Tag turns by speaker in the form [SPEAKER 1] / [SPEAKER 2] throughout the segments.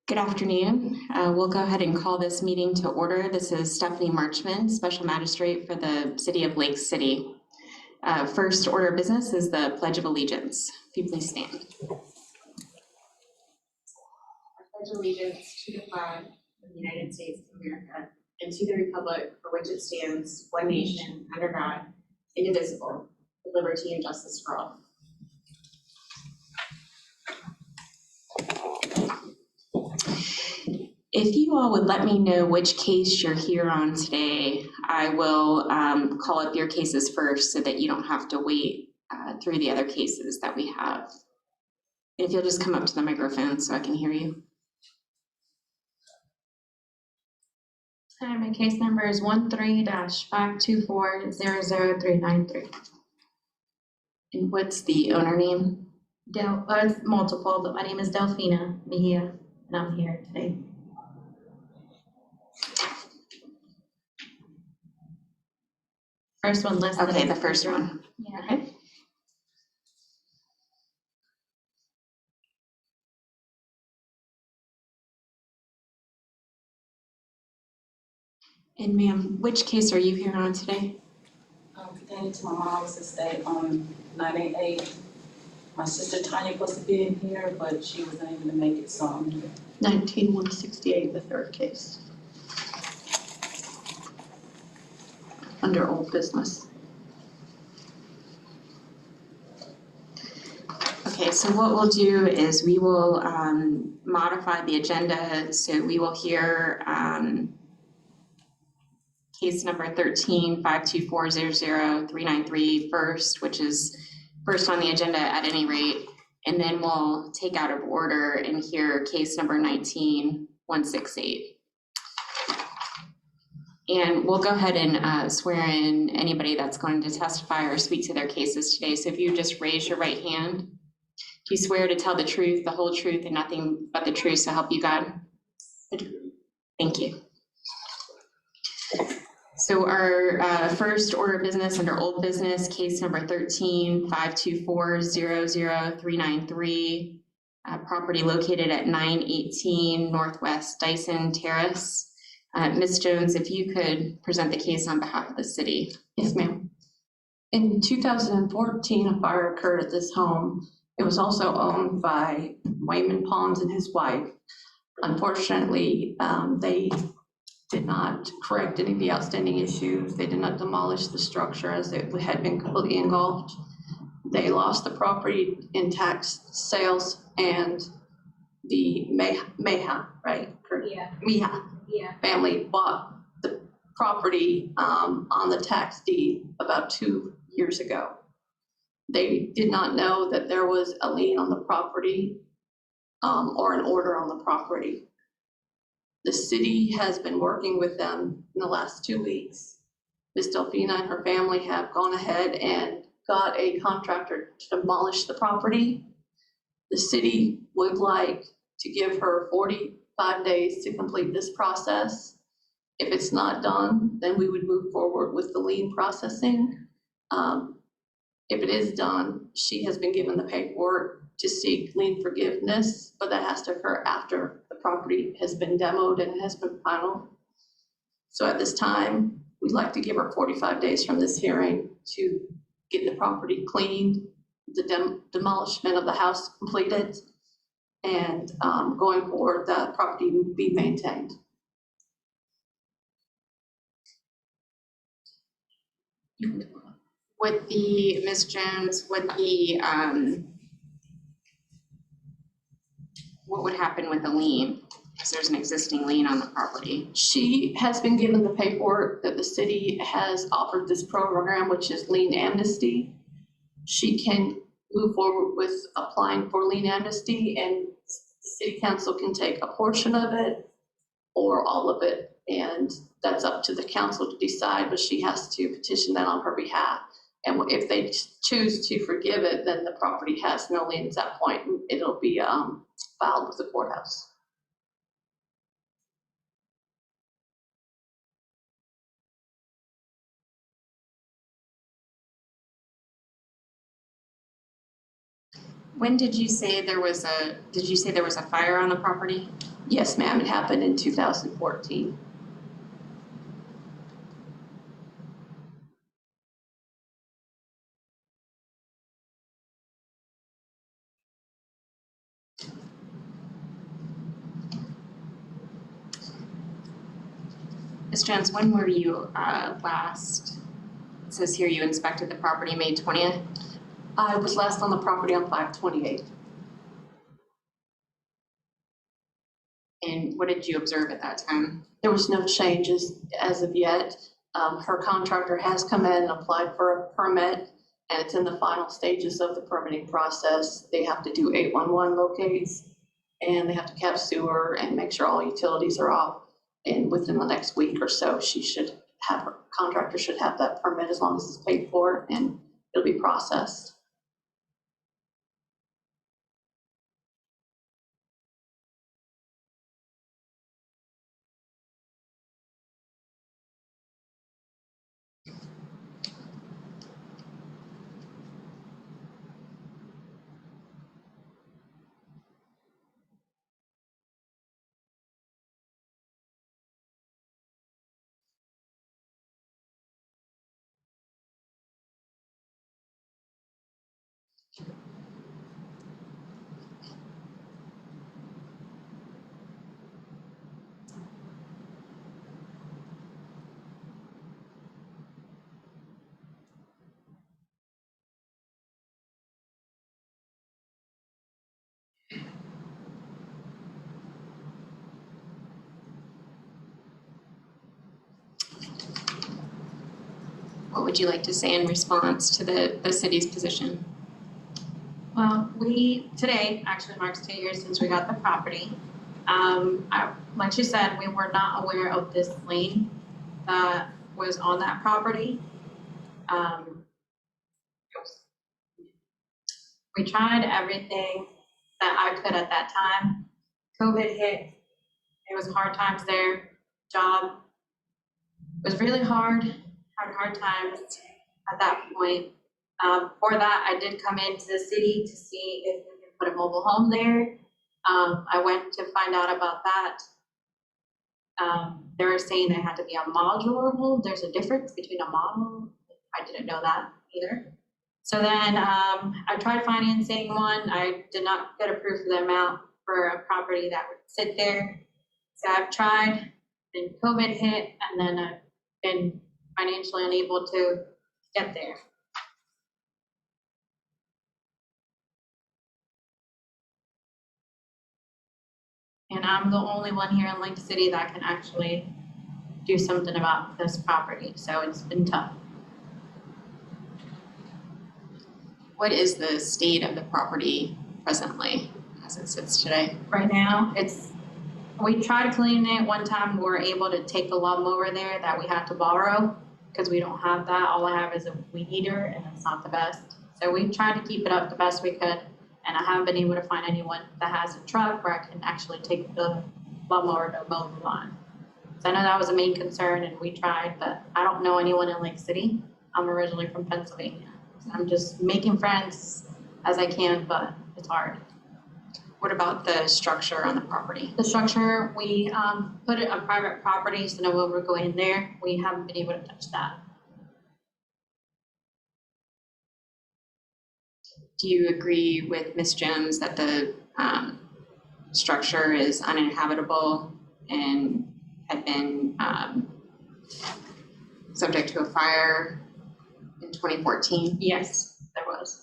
[SPEAKER 1] Good afternoon. We'll go ahead and call this meeting to order. This is Stephanie Marchman, Special Magistrate for the City of Lake City. First order of business is the Pledge of Allegiance. If you please stand. I pledge allegiance to the flag of the United States of America and to the republic for which it stands, one nation, under God, indivisible, with liberty and justice for all. If you all would let me know which case you're here on today, I will call up your cases first so that you don't have to wait through the other cases that we have. If you'll just come up to the microphone so I can hear you. Hi, my case number is 13-524-00393. And what's the owner name?
[SPEAKER 2] It's multiple, but my name is Delphina Mejia, and I'm here today. First one listed.
[SPEAKER 1] Okay, the first one.
[SPEAKER 2] Yeah.
[SPEAKER 1] Okay. And ma'am, which case are you here on today?
[SPEAKER 3] Pertaining to my mom's estate on 988. My sister Tanya was supposed to be in here, but she wasn't able to make it, so I'm here.
[SPEAKER 2] 19168, the third case. Under old business.
[SPEAKER 1] Okay, so what we'll do is we will modify the agenda. So we will hear case number 13-524-00393 first, which is first on the agenda at any rate. And then we'll take out of order and hear case number 19-168. And we'll go ahead and swear in anybody that's going to testify or speak to their cases today. So if you just raise your right hand, do you swear to tell the truth, the whole truth, and nothing but the truth, so help you God? Thank you. So our first order of business under old business, case number 13-524-00393, property located at 918 Northwest Dyson Terrace. Ms. Jones, if you could present the case on behalf of the city.
[SPEAKER 2] Yes, ma'am. In 2014, a fire occurred at this home. It was also owned by Wayman Pons and his wife. Unfortunately, they did not correct any of the outstanding issues. They did not demolish the structure as it had been completely engulfed. They lost the property in tax sales, and the Meha, right?
[SPEAKER 4] Yeah.
[SPEAKER 2] Meha family bought the property on the tax deed about 2 years ago. They did not know that there was a lien on the property or an order on the property. The city has been working with them in the last 2 weeks. Ms. Delphina and her family have gone ahead and got a contractor to demolish the property. The city would like to give her 45 days to complete this process. If it's not done, then we would move forward with the lien processing. If it is done, she has been given the paperwork to seek lien forgiveness, but that has to occur after the property has been demoed and has been final. So at this time, we'd like to give her 45 days from this hearing to get the property cleaned, the demolishment of the house completed, and going forward, the property would be maintained.
[SPEAKER 1] Would the, Ms. Jones, would the, what would happen with the lien? Because there's an existing lien on the property.
[SPEAKER 2] She has been given the paperwork that the city has offered this program, which is lien amnesty. She can move forward with applying for lien amnesty, and the city council can take a portion of it or all of it. And that's up to the council to decide, but she has to petition that on her behalf. And if they choose to forgive it, then the property has no lien at that point. It'll be filed with the courthouse.
[SPEAKER 1] When did you say there was a fire on the property?
[SPEAKER 2] Yes, ma'am, it happened in 2014.
[SPEAKER 1] Ms. Jones, when were you last? It says here you inspected the property May 20th.
[SPEAKER 2] I was last on the property on 5/28.
[SPEAKER 1] And what did you observe at that time?
[SPEAKER 2] There was no changes as of yet. Her contractor has come in and applied for a permit, and it's in the final stages of the permitting process. They have to do 811 locates, and they have to cap sewer and make sure all utilities are off. And within the next week or so, her contractor should have that permit as long as it's paid for, and it'll be processed.
[SPEAKER 1] What would you like to say in response to the city's position?
[SPEAKER 4] Well, today actually marks 2 years since we got the property. Like she said, we were not aware of this lien that was on that property. We tried everything that I could at that time. COVID hit, it was hard times there, job was really hard times at that point. For that, I did come into the city to see if we could put a mobile home there. I went to find out about that. They were saying there had to be a modular home. There's a difference between a model. I didn't know that either. So then I tried financing one. I did not get approved for the amount for a property that would sit there. So I've tried, then COVID hit, and then I've been financially unable to get there. And I'm the only one here in Lake City that can actually do something about this property, so it's been tough.
[SPEAKER 1] What is the state of the property presently as it sits today?
[SPEAKER 4] Right now, we tried cleaning it one time. We were able to take the lawnmower there that we had to borrow because we don't have that. All I have is a weed eater, and it's not the best. So we tried to keep it up the best we could, and I haven't been able to find anyone that has a truck where I can actually take the lawnmower to mow the lawn. So I know that was a main concern, and we tried, but I don't know anyone in Lake City. I'm originally from Pennsylvania. So I'm just making friends as I can, but it's hard.
[SPEAKER 1] What about the structure on the property?
[SPEAKER 4] The structure, we put it on private property, so no one would go in there. We haven't been able to touch that.
[SPEAKER 1] Do you agree with Ms. Jones that the structure is uninhabitable and had been subject to a fire in 2014?
[SPEAKER 4] Yes, there was.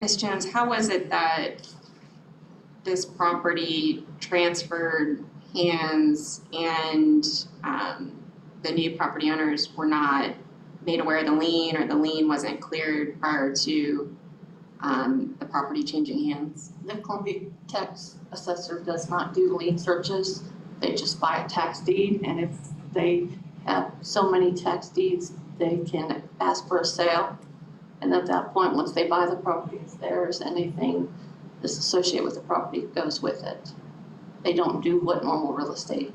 [SPEAKER 1] Ms. Jones, how was it that this property transferred hands and the new property owners were not made aware of the lien, or the lien wasn't cleared prior to the property changing hands?
[SPEAKER 2] The Columbia tax assessor does not do lien searches. They just buy a tax deed, and if they have so many tax deeds, they can ask for a sale. And at that point, once they buy the property, it's theirs, anything that's associated with the property goes with it. They don't do what normal real estate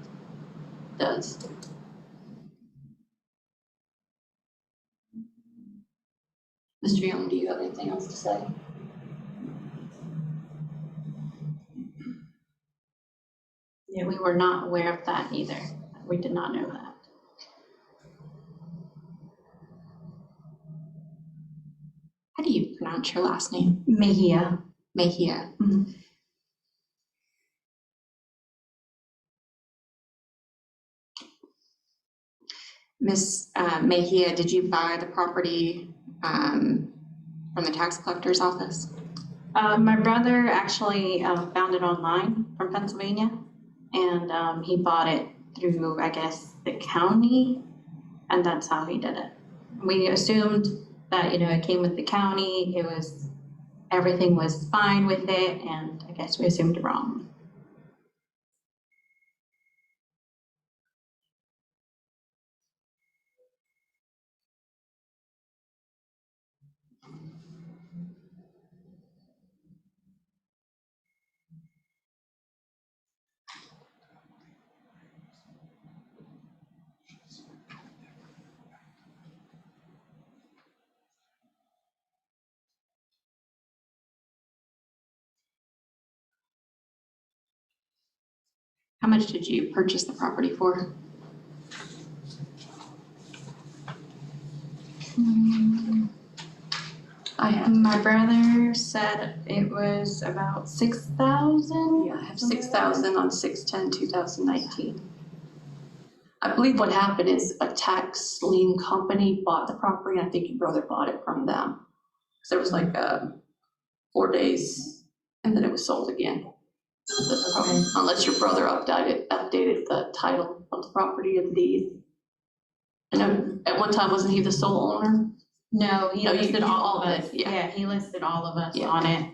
[SPEAKER 2] does. Mr. Young, do you have anything else to say?
[SPEAKER 4] Yeah, we were not aware of that either. We did not know that.
[SPEAKER 1] How do you pronounce your last name?
[SPEAKER 4] Mejia.
[SPEAKER 1] Mejia.
[SPEAKER 4] Mhm.
[SPEAKER 1] Ms. Mejia, did you buy the property from the tax collector's office?
[SPEAKER 4] My brother actually found it online from Pennsylvania, and he bought it through, I guess, the county, and that's how he did it. We assumed that, it came with the county, everything was fine with it, and I guess we assumed wrong.
[SPEAKER 1] How much did you purchase the property for?
[SPEAKER 4] My brother said it was about 6,000.
[SPEAKER 2] Yeah, I have 6,000 on 6/10/2019. I believe what happened is a tax lien company bought the property, and I think your brother bought it from them. So there was like 4 days, and then it was sold again. That's probably- Unless your brother updated the title of the property of the deed. I know at one time, wasn't he the sole owner?
[SPEAKER 4] No, he
[SPEAKER 2] No, you
[SPEAKER 4] listed all of
[SPEAKER 2] own it,
[SPEAKER 4] us.
[SPEAKER 2] yeah.
[SPEAKER 4] Yeah, he listed all of us
[SPEAKER 2] Yeah.
[SPEAKER 4] on it.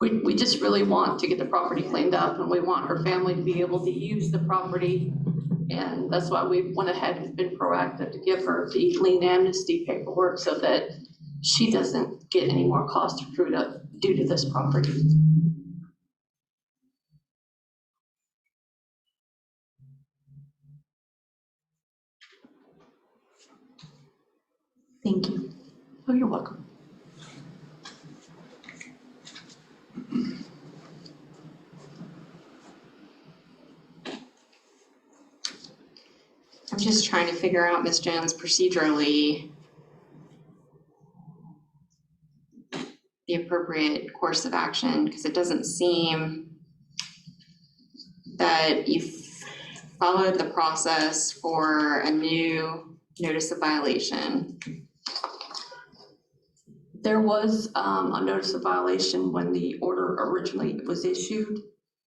[SPEAKER 2] We just really want to get the property cleaned up, and we want her family to be able to use the property. And that's why we went ahead and been proactive to give her the lien amnesty paperwork so that she doesn't get any more costs accrued up due to this property.
[SPEAKER 4] Thank you.
[SPEAKER 2] Oh, you're welcome.
[SPEAKER 1] I'm just trying to figure out, Ms. Jones, procedurally, the appropriate course of action, because it doesn't seem that you've followed the process for a new notice of violation.
[SPEAKER 2] There was a notice of violation when the order originally was issued.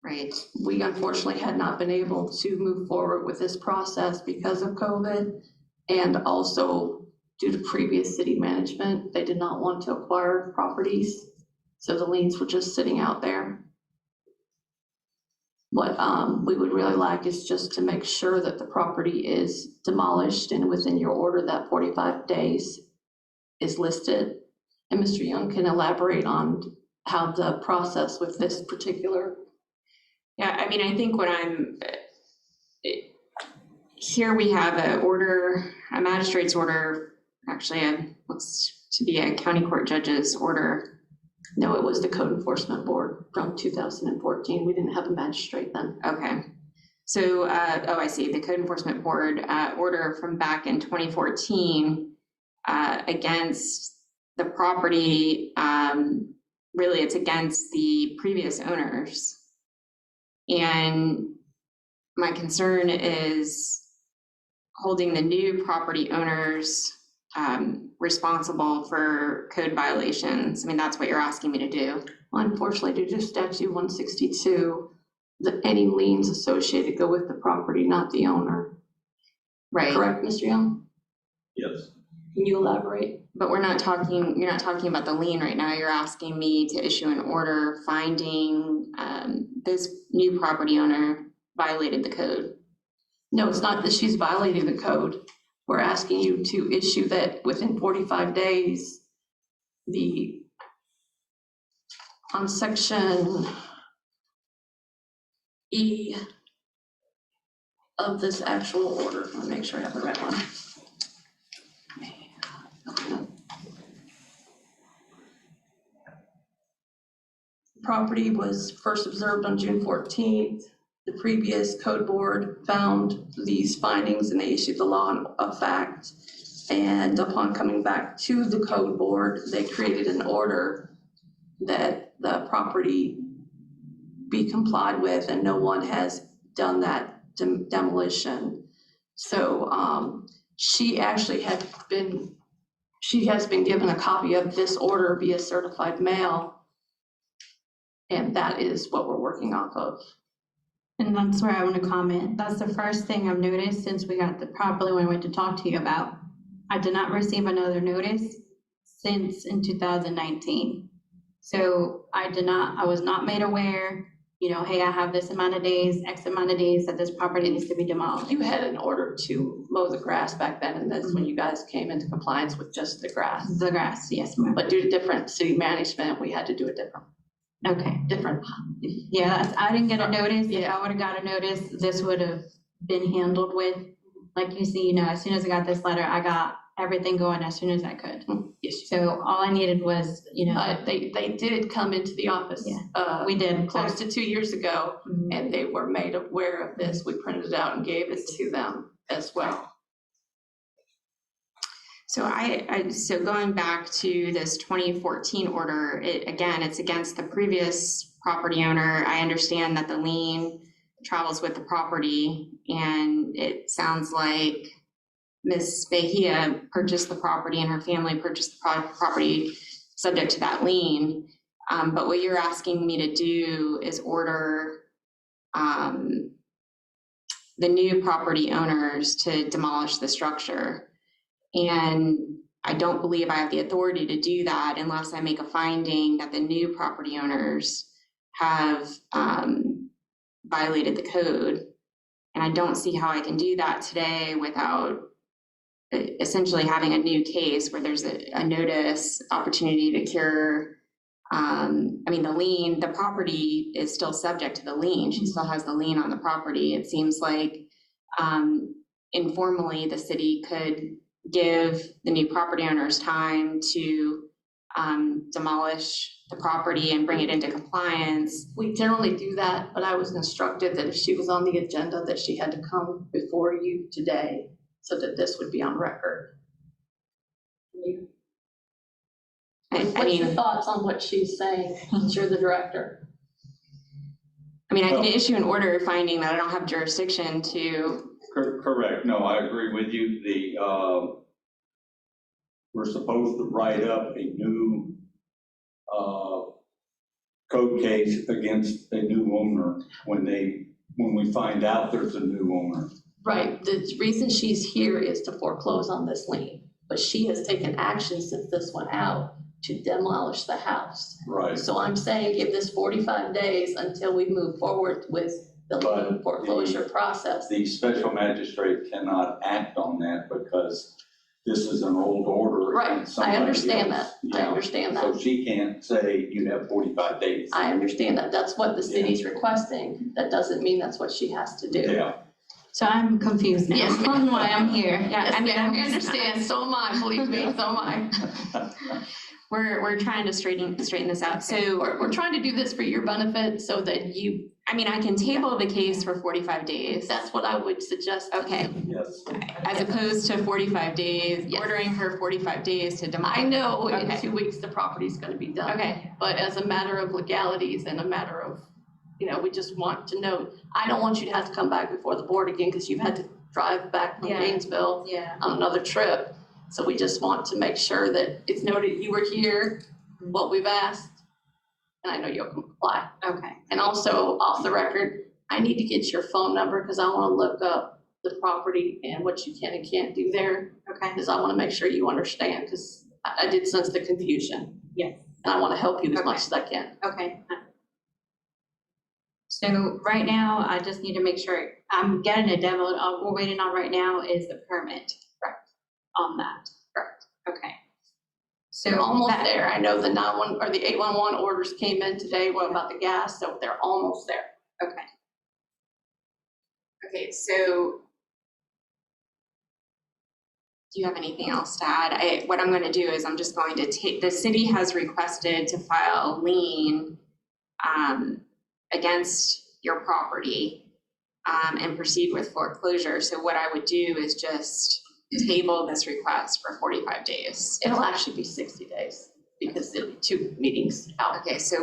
[SPEAKER 1] Right.
[SPEAKER 2] We unfortunately had not been able to move forward with this process because of COVID, and also due to previous city management, they did not want to acquire properties, so the liens were just sitting out there. What we would really like is just to make sure that the property is demolished, and within your order that 45 days is listed. And Mr. Young can elaborate on how the process with this particular.
[SPEAKER 1] Yeah, I mean, I think what here we have a magistrate's order, actually looks to be a county court judge's order.
[SPEAKER 2] No, it was the code enforcement board from 2014. We didn't have a magistrate then.
[SPEAKER 1] Okay. So, I see, the code enforcement board order from back in 2014 against the property, really it's against the previous owners. And my concern is holding the new property owners responsible for code violations. I mean, that's what you're asking me to do.
[SPEAKER 2] Unfortunately, due to statute 162, any liens associated go with the property, not the owner.
[SPEAKER 1] Right.
[SPEAKER 2] Correct, Mr. Young?
[SPEAKER 5] Yes.
[SPEAKER 2] Can you elaborate?
[SPEAKER 1] But you're not talking about the lien right now. You're asking me to issue an order finding this new property owner violated the code.
[SPEAKER 2] No, it's not that she's violating the code. we're asking you to issue that within 45 days, on section E of this actual order. Let me make sure I have the right one. Property was first observed on June 14th. The previous code board found these findings and they issued the law of fact. And upon coming back to the code board, they created an order that the property be complied with, and no one has done that demolition. So she has been given a copy of this order via certified mail. And that is what we're working off of.
[SPEAKER 4] And that's where I want to comment. That's the first thing I've noticed since we got the property when I went to talk to you about. I did not receive another notice since in 2019. So I was not made aware, hey, I have this amount of days, X amount of days that this property needs to be demolished.
[SPEAKER 2] You had an order to mow the grass back then, and that's when you guys came into compliance with just the grass.
[SPEAKER 4] The grass, yes, ma'am.
[SPEAKER 2] But due to different city management, we had to do it different.
[SPEAKER 4] Okay.
[SPEAKER 2] Different.
[SPEAKER 4] Yeah, I didn't get a notice. If
[SPEAKER 2] Yeah.
[SPEAKER 4] I would have got a notice, this would have been handled with, like you see, as soon as I got this letter, I got everything going as soon as I could.
[SPEAKER 2] Yes.
[SPEAKER 4] So all I needed was,
[SPEAKER 2] They did come into the office.
[SPEAKER 4] Yeah. We did.
[SPEAKER 2] Close to 2 years ago,
[SPEAKER 4] Mhm.
[SPEAKER 2] and they were made aware of this. We printed it out and gave it to them as well.
[SPEAKER 1] So so going back to this 2014 order, it's against the previous property owner. I understand that the lien travels with the property, and it sounds like Ms. Bahia purchased the property and her family purchased the property subject to that lien. But what you're asking me to do is order the new property owners to demolish the structure. And I don't believe I have the authority to do that unless I make a finding that the new property owners have violated the code. And I don't see how I can do that today without essentially having a new case where there's a notice, opportunity to cure. The property is still subject to the lien. She still has the lien on the property. It seems like informally the city could give the new property owners time to demolish the property and bring it into compliance.
[SPEAKER 2] We generally do that, but I was instructed that if she was on the agenda, that she had to come before you today so that this would be on record. What's your thoughts on what she's saying? You're the director.
[SPEAKER 1] I can issue an order finding that I don't have jurisdiction to.
[SPEAKER 5] Correct. No, I agree with you. We're supposed to write up a new code case against a new owner when we find out there's a new owner.
[SPEAKER 2] Right. The reason she's here is to foreclose on this lien, but she has taken action since this went out to demolish the house.
[SPEAKER 5] Right.
[SPEAKER 2] So I'm saying give this 45 days until we move forward with the lien foreclosure process.
[SPEAKER 5] The special magistrate cannot act on that because this is an old order.
[SPEAKER 2] Right, I understand that. I understand that.
[SPEAKER 5] So she can't say you have 45 days.
[SPEAKER 2] I understand that. That's what the city's requesting. That doesn't mean that's what she has to do.
[SPEAKER 5] Yeah.
[SPEAKER 4] So I'm confused now
[SPEAKER 2] Yes, ma'am.
[SPEAKER 4] on why I'm here.
[SPEAKER 2] Yes, I understand. So am I, believe me, so am I.
[SPEAKER 1] We're trying to straighten this out. So
[SPEAKER 2] We're trying to do this for your benefit so that
[SPEAKER 1] I can table the case for 45 days.
[SPEAKER 2] that's what I would suggest.
[SPEAKER 1] Okay.
[SPEAKER 5] Yes.
[SPEAKER 1] As opposed to 45 days,
[SPEAKER 2] Yes.
[SPEAKER 1] ordering her 45 days to demolish.
[SPEAKER 2] I know in
[SPEAKER 1] Okay.
[SPEAKER 2] 2 weeks the property's gonna be done.
[SPEAKER 1] Okay.
[SPEAKER 2] But as a matter of legalities and a matter of, we just want to know, I don't want you to have to come back before the board again because you've had to drive back from
[SPEAKER 4] Yeah.
[SPEAKER 2] Gainesville
[SPEAKER 4] Yeah.
[SPEAKER 2] on another trip. So we just want to make sure that it's noted you were here, what we've asked, and I know you'll comply.
[SPEAKER 4] Okay.
[SPEAKER 2] And also, off the record, I need to get your phone number because I want to look up the property and what you can and can't do there.
[SPEAKER 4] Okay.
[SPEAKER 2] Because I want to make sure you understand, because I did sense the confusion.
[SPEAKER 4] Yes.
[SPEAKER 2] And I want to help you as
[SPEAKER 4] Okay.
[SPEAKER 2] much as I can.
[SPEAKER 4] Okay. So right now, I just need to make sure I'm getting a demo. All we're waiting on right now is the permit.
[SPEAKER 2] Correct.
[SPEAKER 4] on that.
[SPEAKER 2] Correct.
[SPEAKER 4] Okay.
[SPEAKER 2] They're
[SPEAKER 4] So
[SPEAKER 2] almost
[SPEAKER 4] that-
[SPEAKER 2] there. I know the 911 or the 811 orders came in today, what about the gas? So they're almost there.
[SPEAKER 4] Okay.
[SPEAKER 1] Okay, so do you have anything else to add? What I'm gonna do is I'm just going to take, the city has requested to file a lien against your property and proceed with foreclosure. So what I would do is just table this request for 45 days.
[SPEAKER 2] It'll actually be 60 days because it'll be 2 meetings out.
[SPEAKER 1] Okay, so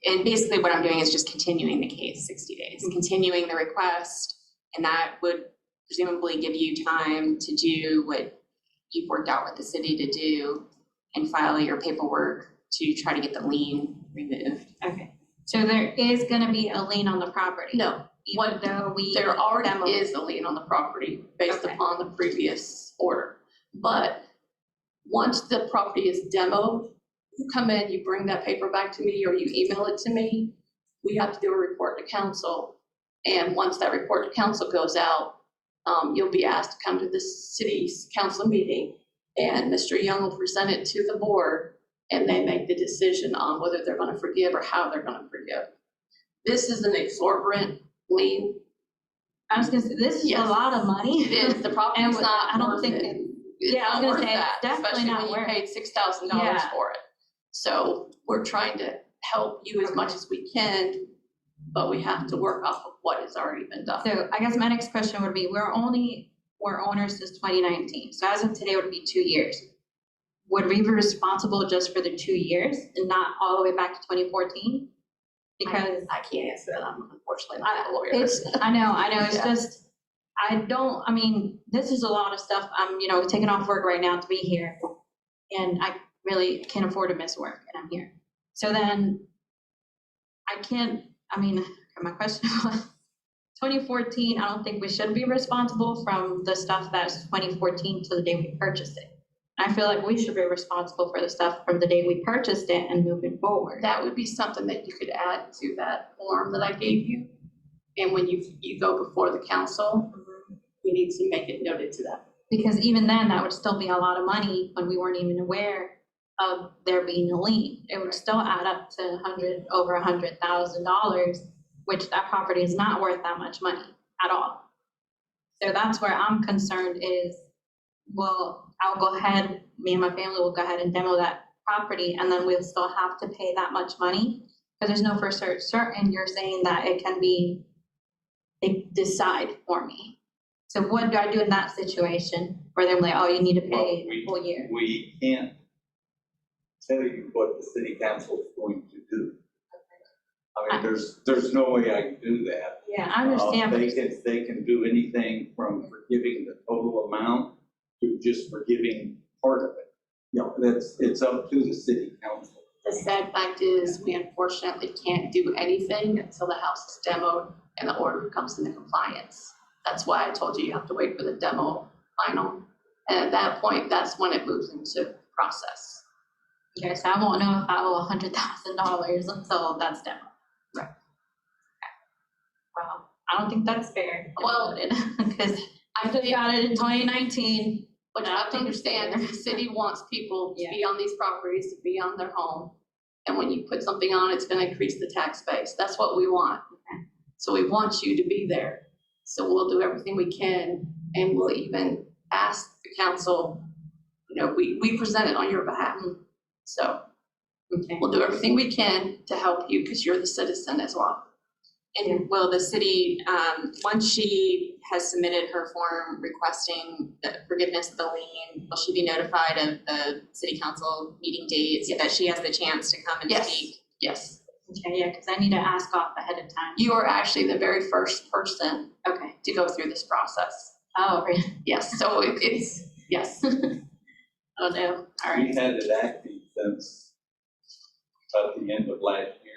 [SPEAKER 1] and basically what I'm doing is just continuing the case 60 days, continuing the request, and that would presumably give you time to do what you've worked out with the city to do and file your paperwork to try to get the lien removed.
[SPEAKER 4] Okay. So there is gonna be a lien on the property?
[SPEAKER 2] No,
[SPEAKER 4] Even though we.
[SPEAKER 2] there already
[SPEAKER 4] demoed.
[SPEAKER 2] is a lien on the property based
[SPEAKER 4] Okay.
[SPEAKER 2] upon the previous order. But once the property is demoed, you come in, you bring that paper back to me or you email it to me, we have to do a report to council. And once that report to council goes out, you'll be asked to come to the city's council meeting and Mr. Young will present it to the board and they make the decision on whether they're gonna forgive or how they're gonna forgive. This is an exorbitant lien.
[SPEAKER 4] I was gonna say, this is a
[SPEAKER 2] Yes.
[SPEAKER 4] lot of money.
[SPEAKER 2] It is, the property's
[SPEAKER 4] And
[SPEAKER 2] not
[SPEAKER 4] I don't
[SPEAKER 2] worth
[SPEAKER 4] think
[SPEAKER 2] it.
[SPEAKER 4] it-
[SPEAKER 2] It's
[SPEAKER 4] yeah, I was
[SPEAKER 2] not
[SPEAKER 4] gonna
[SPEAKER 2] worth
[SPEAKER 4] say, it's
[SPEAKER 2] that,
[SPEAKER 4] definitely
[SPEAKER 2] especially
[SPEAKER 4] not
[SPEAKER 2] when you
[SPEAKER 4] worth-
[SPEAKER 2] paid $6,000
[SPEAKER 4] Yeah.
[SPEAKER 2] for it. So we're trying to help you as much as we can, but we have to work off of what has already been done.
[SPEAKER 4] So I guess my next question would be, we're owners since 2019, so as of today would be 2 years. Would we be responsible just for the 2 years and not all the way back to 2014? Because
[SPEAKER 2] I can't answer that, I'm unfortunately not a lawyer.
[SPEAKER 4] I know, it's
[SPEAKER 2] Yeah.
[SPEAKER 4] just, I mean, this is a lot of stuff, I'm, taking off work right now to be here. And I really can't afford to miss work, and I'm here. So then, my question was, 2014, I don't think we should be responsible from the stuff that's 2014 to the day we purchased it. I feel like we should be responsible for the stuff from the day we purchased it and moving forward.
[SPEAKER 2] That would be something that you could add to that form that I gave you. And when you go before the council, you need to make it noted to that.
[SPEAKER 4] Because even then, that would still be a lot of money when we weren't even aware of there being a lien. It would still add up to over $100,000, which that property is not worth that much money at all. So that's where I'm concerned is, well, I'll go ahead, me and my family will go ahead and demo that property, and then we'll still have to pay that much money? Because there's no for certain, you're saying that it can be, they decide for me. So what do I do in that situation where they're like, oh, you need to pay
[SPEAKER 5] Well,
[SPEAKER 4] a full year?
[SPEAKER 5] We can't tell you what the city council is going to do. I mean, there's no way I can do that.
[SPEAKER 4] Yeah, I understand, but
[SPEAKER 5] They can do anything from forgiving the total amount to just forgiving part of it. It's up to the city council.
[SPEAKER 2] The sad fact is, we unfortunately can't do anything until the house is demoed and the order comes into compliance. That's why I told you have to wait for the demo final. And at that point, that's when it moves into process.
[SPEAKER 4] okay, so I won't know if I owe $100,000 until that's done.
[SPEAKER 2] Right.
[SPEAKER 4] Well, I don't think that's fair.
[SPEAKER 2] Well,
[SPEAKER 4] Because I just got it in 2019.
[SPEAKER 2] What you have to understand is the city wants people to be on these properties, to be on their home. And when you put something on, it's gonna increase the tax base. That's what we want. So we want you to be there. So we'll do everything we can, and we'll even ask the council, we present it on your behalf. So
[SPEAKER 4] Okay.
[SPEAKER 2] we'll do everything we can to help you, because you're the citizen as well.
[SPEAKER 1] And will the city, once she has submitted her form requesting the forgiveness of the lien, will she be notified of the city council meeting date so that she has the chance to come and
[SPEAKER 2] Yes.
[SPEAKER 1] speak?
[SPEAKER 2] Yes,
[SPEAKER 4] Okay, yeah, because I need to ask off ahead of time.
[SPEAKER 2] you are actually the very first person
[SPEAKER 4] Okay.
[SPEAKER 2] to go through this process.
[SPEAKER 4] Oh, really?
[SPEAKER 2] Yes, so it's, yes.
[SPEAKER 4] Oh, no. All right.
[SPEAKER 5] We had it active since about the end of last year.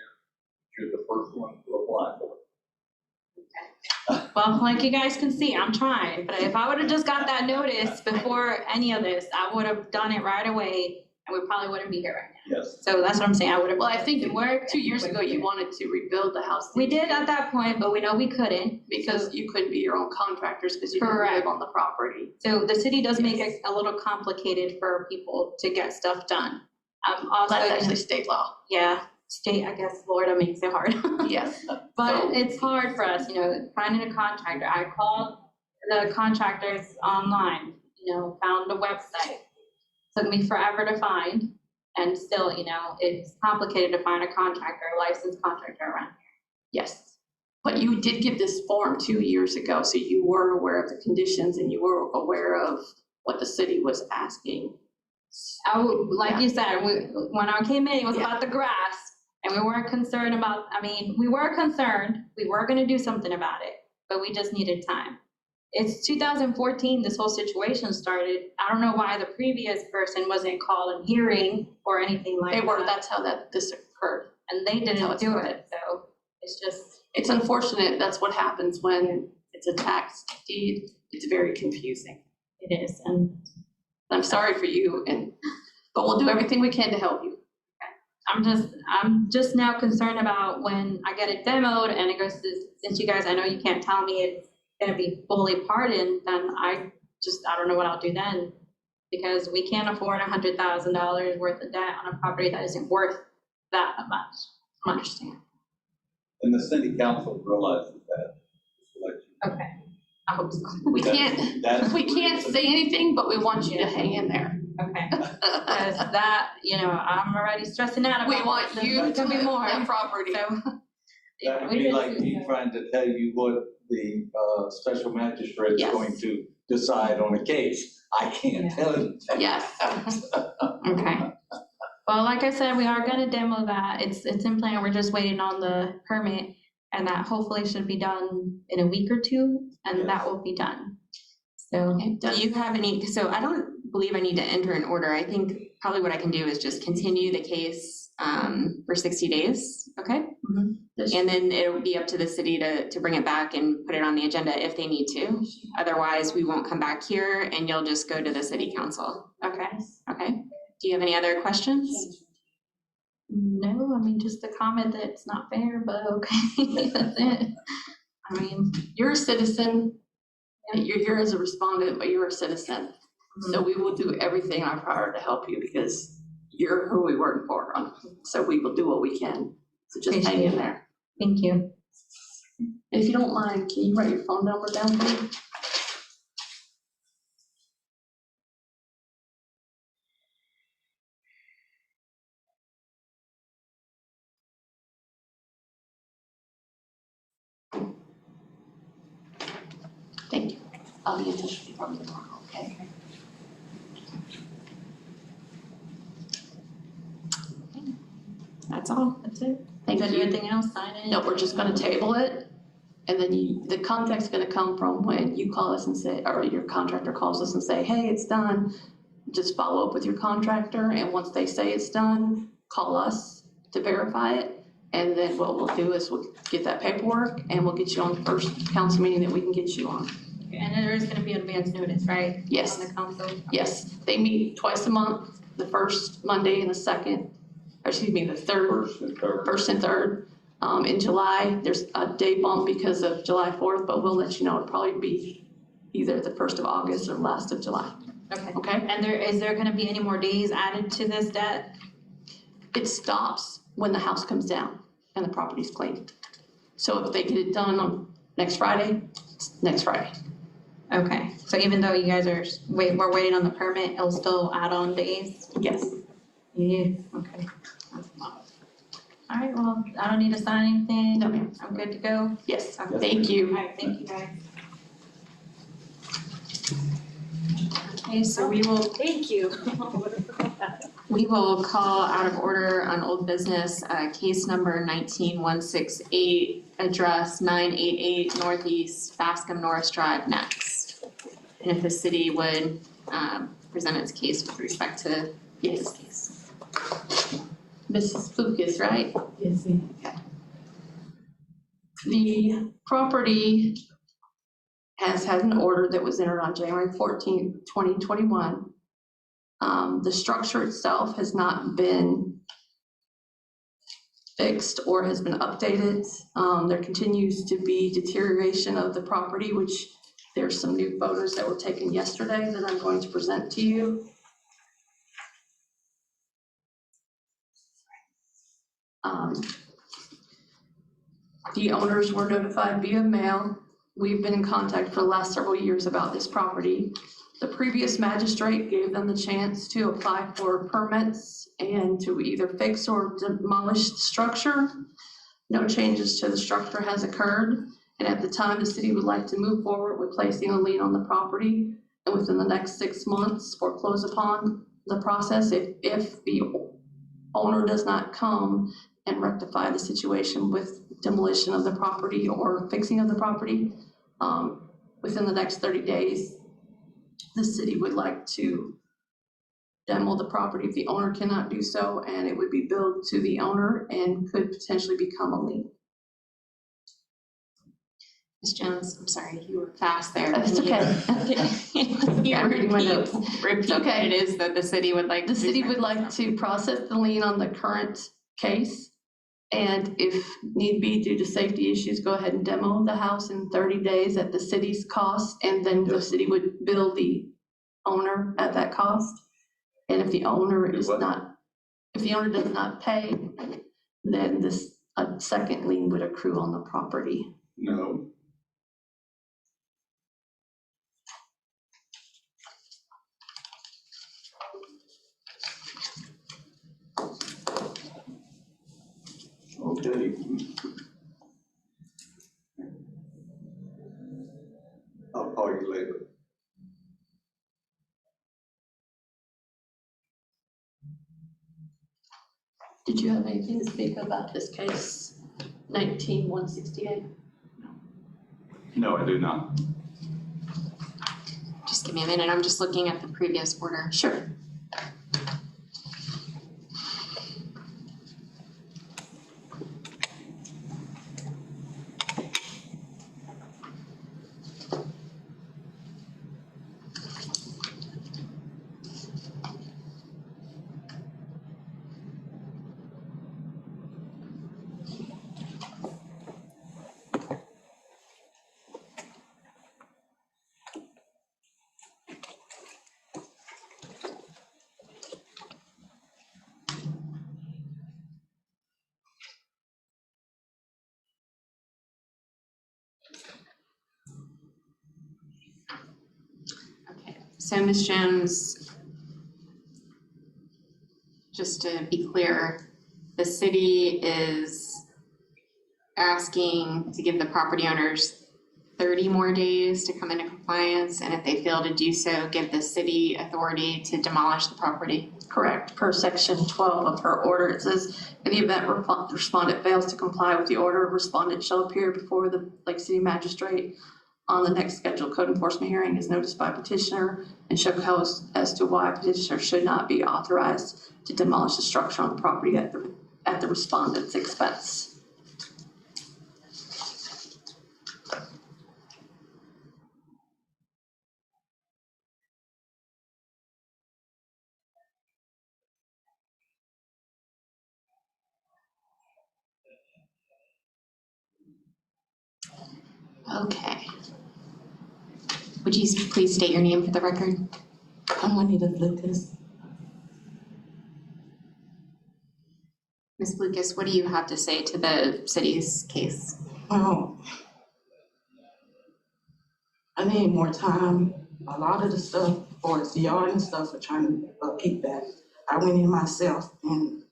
[SPEAKER 5] You're the first one to apply for it.
[SPEAKER 4] Well, like you guys can see, I'm trying, but if I would have just got that notice before any of this, I would have done it right away and we probably wouldn't be here right now.
[SPEAKER 5] Yes.
[SPEAKER 4] So that's what I'm saying, I would have.
[SPEAKER 2] Well, I think
[SPEAKER 4] it worked.
[SPEAKER 2] 2 years ago, you wanted to rebuild the house.
[SPEAKER 4] We did at that point, but we know we couldn't.
[SPEAKER 2] Because you couldn't be your own contractors because you didn't live
[SPEAKER 4] Correct.
[SPEAKER 2] on the property.
[SPEAKER 4] So the city does make it a little complicated for people to get stuff done. Also,
[SPEAKER 2] That's actually state law.
[SPEAKER 4] yeah, state, I guess Florida makes it hard.
[SPEAKER 2] Yes.
[SPEAKER 4] But
[SPEAKER 2] So-
[SPEAKER 4] it's hard for us, finding a contractor. I called the contractors online, found a website. Took me forever to find, and still, it's complicated to find a contractor, a licensed contractor around
[SPEAKER 2] Yes. But you did get this form 2 years ago, so you were aware of the conditions and you were aware of what the city was asking.
[SPEAKER 4] Like you said, when I came in, it was
[SPEAKER 2] Yeah.
[SPEAKER 4] about the grass, and we weren't concerned about, we were concerned, we were gonna do something about it, but we just needed time. It's 2014, this whole situation started. I don't know why the previous person wasn't called and hearing or anything like
[SPEAKER 2] They
[SPEAKER 4] that.
[SPEAKER 2] were, that's how this occurred.
[SPEAKER 4] And they
[SPEAKER 2] That's how
[SPEAKER 4] didn't
[SPEAKER 2] it
[SPEAKER 4] do
[SPEAKER 2] started.
[SPEAKER 4] it, so it's just,
[SPEAKER 2] It's unfortunate, that's what happens when it's a tax deed. It's very confusing.
[SPEAKER 4] it is, and
[SPEAKER 2] I'm sorry for you, but we'll do everything we can to help you.
[SPEAKER 4] I'm just now concerned about when I get it demoed and it goes to, since you guys, I know you can't tell me it's gonna be fully pardoned, then I don't know what I'll do then. Because we can't afford $100,000 worth of debt on a property that isn't worth that much. I understand.
[SPEAKER 5] And the city council realizes that. Just to let you know.
[SPEAKER 4] Okay, I hope so.
[SPEAKER 2] We
[SPEAKER 5] That's-
[SPEAKER 2] can't, we can't say anything, but we want you to hang in there.
[SPEAKER 4] Okay, because that, I'm already stressing out about.
[SPEAKER 2] We want
[SPEAKER 4] it.
[SPEAKER 2] you
[SPEAKER 4] There's
[SPEAKER 2] to
[SPEAKER 4] gonna be
[SPEAKER 2] live
[SPEAKER 4] more,
[SPEAKER 2] on that property.
[SPEAKER 4] so.
[SPEAKER 5] That would
[SPEAKER 4] we
[SPEAKER 5] be
[SPEAKER 4] just-
[SPEAKER 5] like me trying to tell you what the special magistrate is
[SPEAKER 2] Yes.
[SPEAKER 5] going to decide on a case. I can't
[SPEAKER 4] Yeah.
[SPEAKER 5] tell you.
[SPEAKER 2] Yes.
[SPEAKER 4] Okay. Well, like I said, we are gonna demo that. It's in plan. We're just waiting on the permit, and that hopefully should be done in a week or two, and that will be done. So,
[SPEAKER 1] Do you have any, so I don't believe I need to enter an order. I think probably what I can do is just continue the case for 60 days, okay? And then it'll be up to the city to bring it back and put it on the agenda if they need to. Otherwise, we won't come back here and you'll just go to the city council.
[SPEAKER 4] okay.
[SPEAKER 1] Okay? Do you have any other questions?
[SPEAKER 4] No, just the comment that it's not fair, but okay, that's it.
[SPEAKER 2] You're a citizen, and you're here as a respondent, but you're a citizen. So we will do everything in our power to help you because you're who we work for. So we will do what we can. So just hang in there.
[SPEAKER 4] Thank you.
[SPEAKER 2] And if you don't mind, can you write your phone number down, please? Thank you. I'll be in touch with you probably tomorrow, okay?
[SPEAKER 1] That's all.
[SPEAKER 4] That's it.
[SPEAKER 2] Thank
[SPEAKER 4] Is there
[SPEAKER 2] you.
[SPEAKER 4] anything else? Sign it?
[SPEAKER 2] No, we're just gonna table it. And then the contact's gonna come from when you call us and say, or your contractor calls us and say, hey, it's done. Just follow up with your contractor, and once they say it's done, call us to verify it. And then what we'll do is we'll get that paperwork and we'll get you on the first council meeting that we can get you on.
[SPEAKER 4] And there is gonna be advance notice, right?
[SPEAKER 2] Yes.
[SPEAKER 4] On the council?
[SPEAKER 2] Yes, they meet twice a month, the first Monday and the second, or excuse me, the third,
[SPEAKER 5] First and third.
[SPEAKER 2] first and third. In July, there's a day bump because of July 4th, but we'll let you know, it'll probably be either the 1st of August or last of July,
[SPEAKER 4] Okay.
[SPEAKER 2] okay?
[SPEAKER 4] And is there gonna be any more days added to this debt?
[SPEAKER 2] It stops when the house comes down and the property's cleaned. So if they get it done on next Friday, it's next Friday.
[SPEAKER 4] Okay, so even though you guys we're waiting on the permit, it'll still add on days?
[SPEAKER 2] Yes.
[SPEAKER 4] Yeah, okay. That's a lot. All right, well, I don't need to sign anything.
[SPEAKER 2] No, ma'am.
[SPEAKER 4] I'm good to go.
[SPEAKER 2] Yes,
[SPEAKER 4] Okay.
[SPEAKER 2] thank
[SPEAKER 4] All
[SPEAKER 2] you.
[SPEAKER 4] right, thank you guys.
[SPEAKER 1] Okay, so we will
[SPEAKER 4] Thank you.
[SPEAKER 1] call out of order on old business, case number 19168, address 988 Northeast Bascom Norris Drive next. And if the city would present its case with respect to this case.
[SPEAKER 2] Mrs. Lucas, right?
[SPEAKER 3] Yes, ma'am.
[SPEAKER 2] The property has had an order that was entered on January 14th, 2021 The structure itself has not been fixed or has been updated. There continues to be deterioration of the property, which there's some new photos that were taken yesterday that I'm going to present to you. The owners were notified via mail. We've been in contact for the last several years about this property. The previous magistrate gave them the chance to apply for permits and to either fix or demolish the structure. No changes to the structure has occurred. And at the time, the city would like to move forward with placing a lien on the property. And within the next 6 months, foreclose upon the process if the owner does not come and rectify the situation with demolition of the property or fixing of the property. Within the next 30 days, the city would like to demo the property if the owner cannot do so, and it would be billed to the owner and could potentially become a lien.
[SPEAKER 1] Ms. Jones, I'm sorry, you were fast there.
[SPEAKER 2] That's okay.
[SPEAKER 1] Yeah,
[SPEAKER 2] I'm reading my notes.
[SPEAKER 1] Repeat what
[SPEAKER 2] Okay.
[SPEAKER 1] it is that the city would like to
[SPEAKER 2] The
[SPEAKER 1] do.
[SPEAKER 2] city would like to process the lien on the current case, and if need be, due to safety issues, go ahead and demo the house in 30 days at the city's cost, and then the city would bill the owner at that cost. And if the owner is not, if the owner does not pay, then a second lien would accrue on the property.
[SPEAKER 5] No. Okay. I'll call you later.
[SPEAKER 2] Did you have anything to speak about this case, 19-168?
[SPEAKER 5] No, I do not.
[SPEAKER 1] Just give me a minute, I'm just looking at the previous order.
[SPEAKER 2] Sure.
[SPEAKER 1] Okay, so Ms. Jones, just to be clear, the city is asking to give the property owners 30 more days to come into compliance, and if they fail to do so, give the city authority to demolish the property.
[SPEAKER 2] Correct, per section 12 of her order, it says, in the event respondent fails to comply with the order, respondent shall appear before the Lake City Magistrate on the next scheduled code enforcement hearing is noticed by petitioner and show cause as to why petitioner should not be authorized to demolish the structure on the property at the respondent's expense.
[SPEAKER 1] Okay. Would you please state your name for the record?
[SPEAKER 3] I'm Juanita Lucas.
[SPEAKER 1] Ms. Lucas, what do you have to say to the city's case?
[SPEAKER 3] I need more time. A lot of the stuff, or the yard and stuff, are trying to keep that. I went in myself and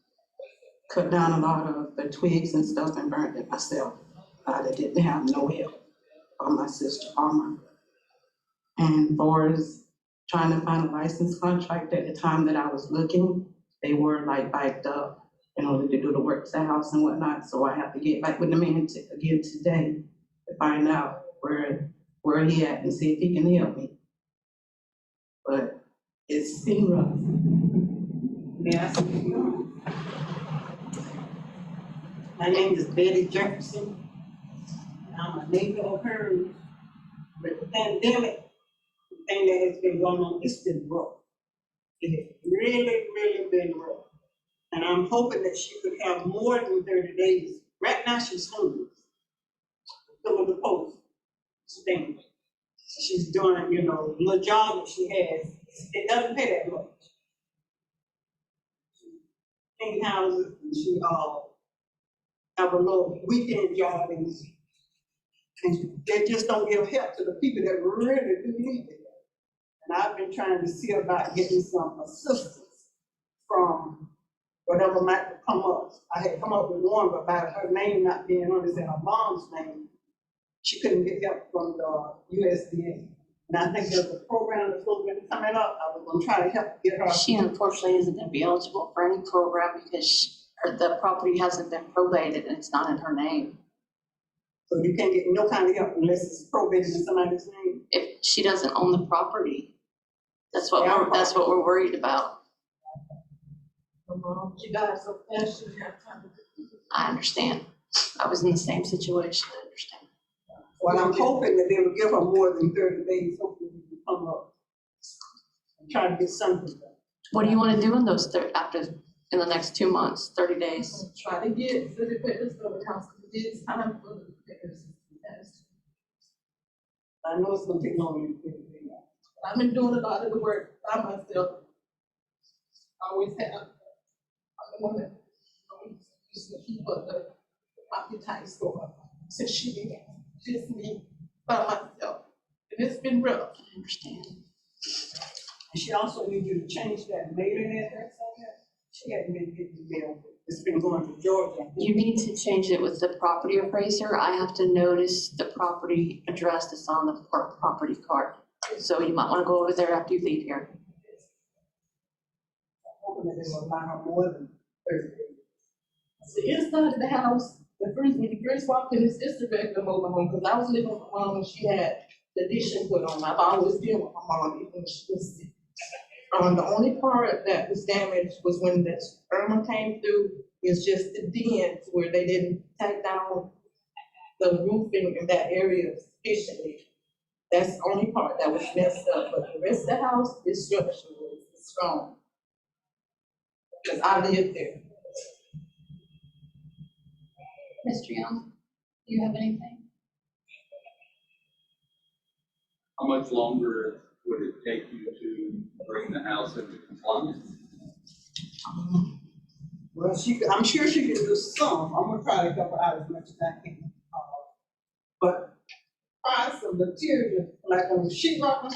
[SPEAKER 3] cut down a lot of the twigs and stuff and burned it myself. I didn't have no help or my sister or my. And for as trying to find a license contract at the time that I was looking, they were like backed up in order to do the work to the house and whatnot. So I have to get back with the man again today to find out where he at and see if he can help me. But it's been rough.
[SPEAKER 6] Yes. My name is Betty Jefferson. I'm a neighbor of hers. With the pandemic, the thing that has been going on, it's been rough. It had really been rough. And I'm hoping that she could have more than 30 days. Right now, she's homeless. Still in the post thing. She's doing, you know, the little job that she has. It doesn't pay that much. She clean houses, and she have a little weekend job, and they just don't give help to the people that really do need it. And I've been trying to see about getting some assistance from whatever might come up. I had come up with one, but by her name not being on this in her mom's name, she couldn't get help from the USDA. And I think there's a program that's going to be coming up. I was going to try to help get her.
[SPEAKER 2] She unfortunately isn't gonna be eligible for any program because the property hasn't been probated and it's not in her name.
[SPEAKER 6] So you can't get no kind of help unless it's probated in somebody's name.
[SPEAKER 2] If she doesn't own the property, that's what
[SPEAKER 6] Yeah.
[SPEAKER 2] that's what we're worried about.
[SPEAKER 3] She died so fast, she didn't have time.
[SPEAKER 2] I understand. I was in the same situation, I understand.
[SPEAKER 6] Well, I'm hoping that they will give her more than 30 days, hopefully we can come up and try to get something done.
[SPEAKER 2] What do you wanna do in those in the next 2 months, 30 days?
[SPEAKER 3] Try to get city papers for the house, because it's time for the papers.
[SPEAKER 6] I know it's gonna take longer than 30 days.
[SPEAKER 3] I've been doing a lot of the work by myself. I always have. I'm the one that used to keep up the appetite store since she began. Just me by myself. And it's been rough.
[SPEAKER 2] I understand.
[SPEAKER 6] And she also needs you to change that mailing address on that. She hadn't been getting mail. It's been going to Georgia.
[SPEAKER 2] You need to change it with the property appraiser. I have to notice the property address that's on the property card. So you might wanna go over there after you leave here.
[SPEAKER 6] Hoping that they will allow her more than 30 days.
[SPEAKER 3] The inside of the house, when you first walked in, it's just a regular mobile home, because I was living with my mom when she had the addition put on. I've always been with my mom, even when she was sick. The only part that was damaged was when the Irma came through, is just the dents where they didn't take down the roofing in that area sufficiently. That's the only part that was messed up, but the rest of the house is structural, it's strong. Because I lived there.
[SPEAKER 4] Mr. Young, do you have anything?
[SPEAKER 5] How much longer would it take you to bring the house into compliance?
[SPEAKER 6] Well, I'm sure she can do some. I'm gonna try to help her out as much as I can. But find some material, like on the sheetrock,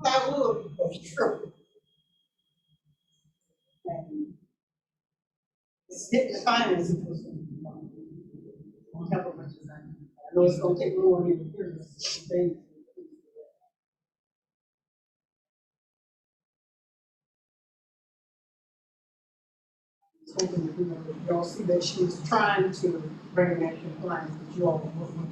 [SPEAKER 6] plywood, or triple. And it's hitting the finances. I'll help her much as I can. I know it's gonna take more than things. Hoping that y'all see that she's trying to bring that compliance that you all are working with.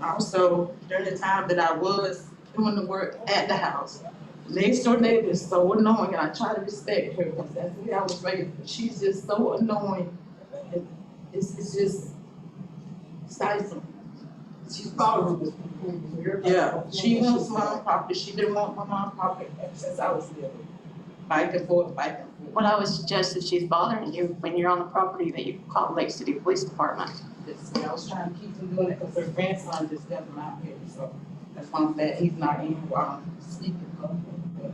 [SPEAKER 3] Also, during the time that I was doing the work at the house, next door neighbor is so annoying, and I try to respect her, because that's the way I was raised, but she's just so annoying. It's just stifling.
[SPEAKER 6] She's following this.
[SPEAKER 3] Yeah, she wants mom property, she didn't want my mom property since I was little. Back and forth, back and forth.
[SPEAKER 2] What I would suggest if she's bothering you when you're on the property, that you call Lake City Police Department.
[SPEAKER 3] I was trying to keep from doing it because her grandson just left him out here, so that's why I'm glad he's not in while I'm speaking. But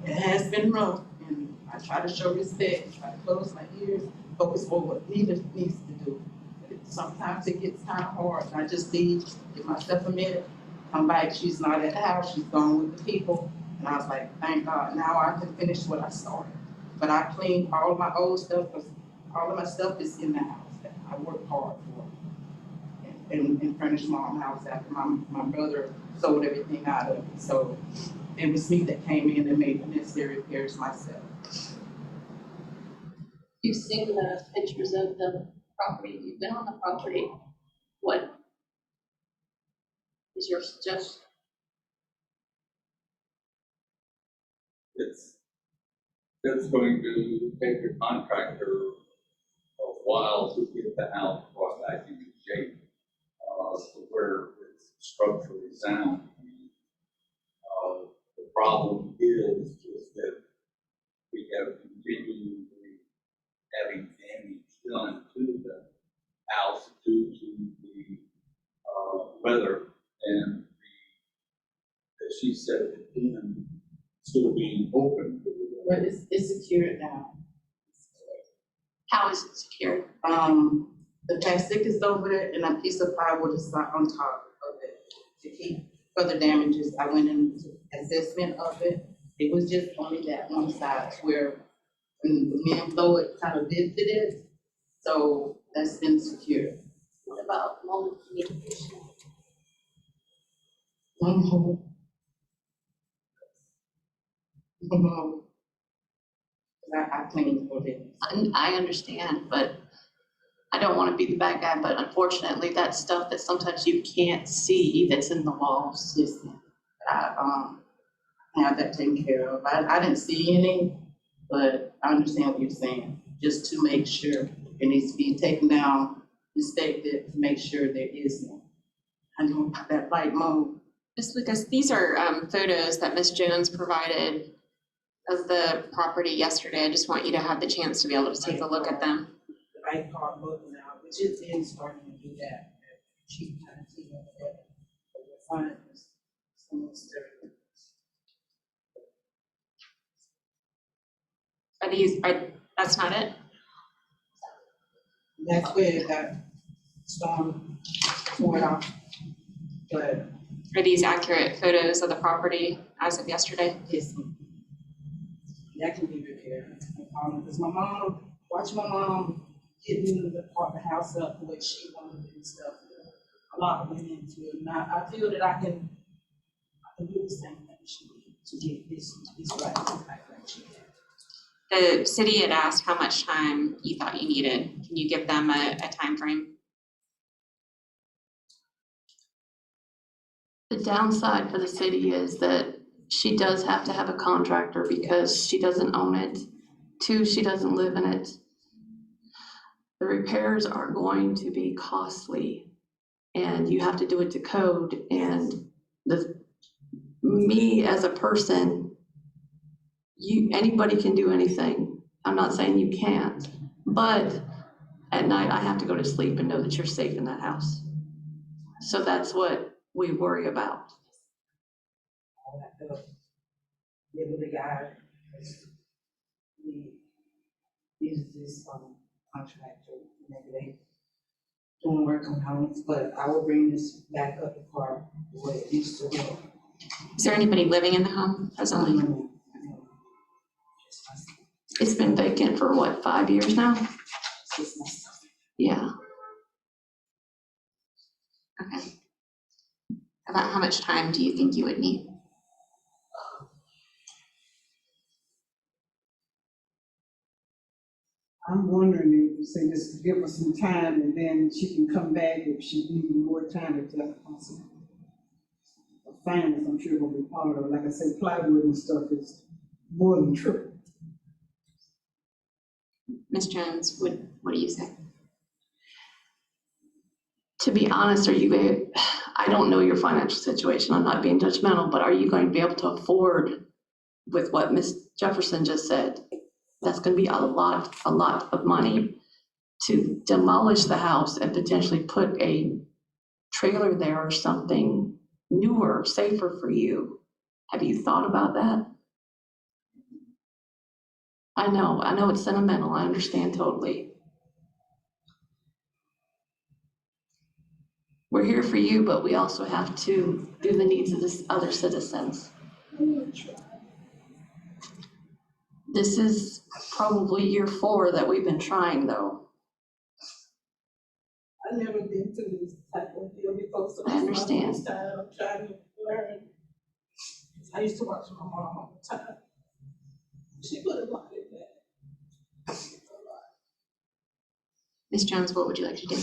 [SPEAKER 3] it has been rough, and I try to show respect, try to close my ears, focus on what leader needs to do. Sometimes it gets kind of hard, and I just leave, give myself a minute, come back, she's not at the house, she's gone with the people. And I was like, thank God, now I can finish what I started. But I cleaned all of my old stuff, because all of my stuff is in the house that I worked hard for. And furnished my own house after my brother sold everything out of it. So it was me that came in and made the necessary repairs myself.
[SPEAKER 2] You've seen the pictures of the property, you've been on the property. What is your suggestion?
[SPEAKER 5] It's going to take a contractor a while to get the house brought back into shape, to where it's structurally sound. The problem is that we have continually having damage done to the house due to the weather and the, as she said, the inn still being open.
[SPEAKER 3] But it's secured now.
[SPEAKER 2] How is it secured?
[SPEAKER 3] The plastic is over there and a piece of plywood is on top of it to keep further damages. I went into assessment of it. It was just only that one side where when the wind blow, it kind of lifted it. So that's been secured.
[SPEAKER 2] What about mold mitigation?
[SPEAKER 3] I cleaned for it.
[SPEAKER 2] I understand, but I don't want to be the bad guy, but unfortunately, that's stuff that sometimes you can't see that's in the walls.
[SPEAKER 3] Listen, I have that taken care of. I didn't see any, but I understand what you're saying. Just to make sure it needs to be taken down, inspected, to make sure there is none. I know about that light mold.
[SPEAKER 1] Ms. Lucas, these are photos that Ms. Jones provided of the property yesterday. I just want you to have the chance to be able to take a look at them.
[SPEAKER 3] The right part looking out, which is in starting to do that. Cheap kind of thing over there. But we're fine. Someone's there.
[SPEAKER 1] That's not it?
[SPEAKER 3] That's where that storm tore it off. But
[SPEAKER 1] Are these accurate photos of the property as of yesterday?
[SPEAKER 3] it's, that can be repaired. Because my mom, watch my mom getting the house up the way she wanted it and stuff. A lot went into it. And I feel that I can do the same thing she did to get this right like she did.
[SPEAKER 1] The city had asked how much time you thought you needed. Can you give them a time frame?
[SPEAKER 2] The downside for the city is that she does have to have a contractor because she doesn't own it. Two, she doesn't live in it. The repairs are going to be costly and you have to do it to code. And me as a person, anybody can do anything. I'm not saying you can't, but at night I have to go to sleep and know that you're safe in that house. So that's what we worry about.
[SPEAKER 3] I'll have to get with the guy. We use this contractor, maybe they doing work on homes, but I will bring this back up the car the way it used to go.
[SPEAKER 1] Is there anybody living in the home presently?
[SPEAKER 2] It's been vacant for what, 5 years now? Yeah.
[SPEAKER 1] Okay. About how much time do you think you would need?
[SPEAKER 6] I'm wondering if you say just give her some time and then she can come back if she needs more time if that's possible. Finance, I'm sure will be part of it. Like I say, plywood and stuff is more than triple.
[SPEAKER 1] Ms. Jones, what do you say?
[SPEAKER 2] To be honest, I don't know your financial situation, I'm not being judgmental, but are you going to be able to afford with what Ms. Jefferson just said? That's gonna be a lot of money to demolish the house and potentially put a trailer there or something newer, safer for you. Have you thought about that? I know it's sentimental, I understand totally. We're here for you, but we also have to do the needs of the other citizens. This is probably year 4 that we've been trying though.
[SPEAKER 3] I never been through this type of deal before, so
[SPEAKER 2] I understand.
[SPEAKER 3] this time I'm trying to learn. I used to watch my mom all the time. She put a lot in that.
[SPEAKER 1] Ms. Jones, what would you like to do?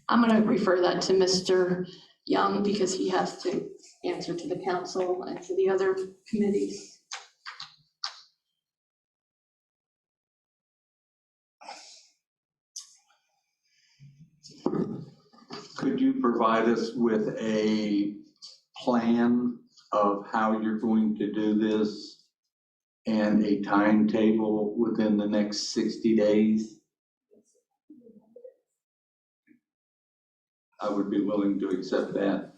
[SPEAKER 2] I'm gonna refer that to Mr. Young because he has to answer to the council and to the other committees.
[SPEAKER 5] Could you provide us with a plan of how you're going to do this and a timetable within the next 60 days, I would be willing to accept that,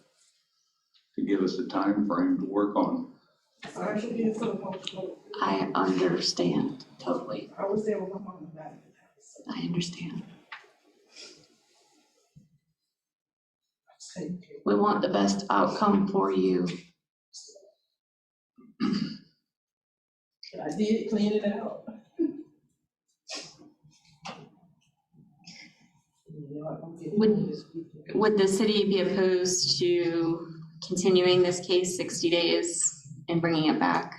[SPEAKER 5] to give us a time frame to work on.
[SPEAKER 6] I should be so emotional.
[SPEAKER 2] I understand totally.
[SPEAKER 6] I was there with my mom about it.
[SPEAKER 2] I understand. We want the best outcome for you.
[SPEAKER 6] I did clean it out.
[SPEAKER 1] Would the city be opposed to continuing this case 60 days and bringing it back?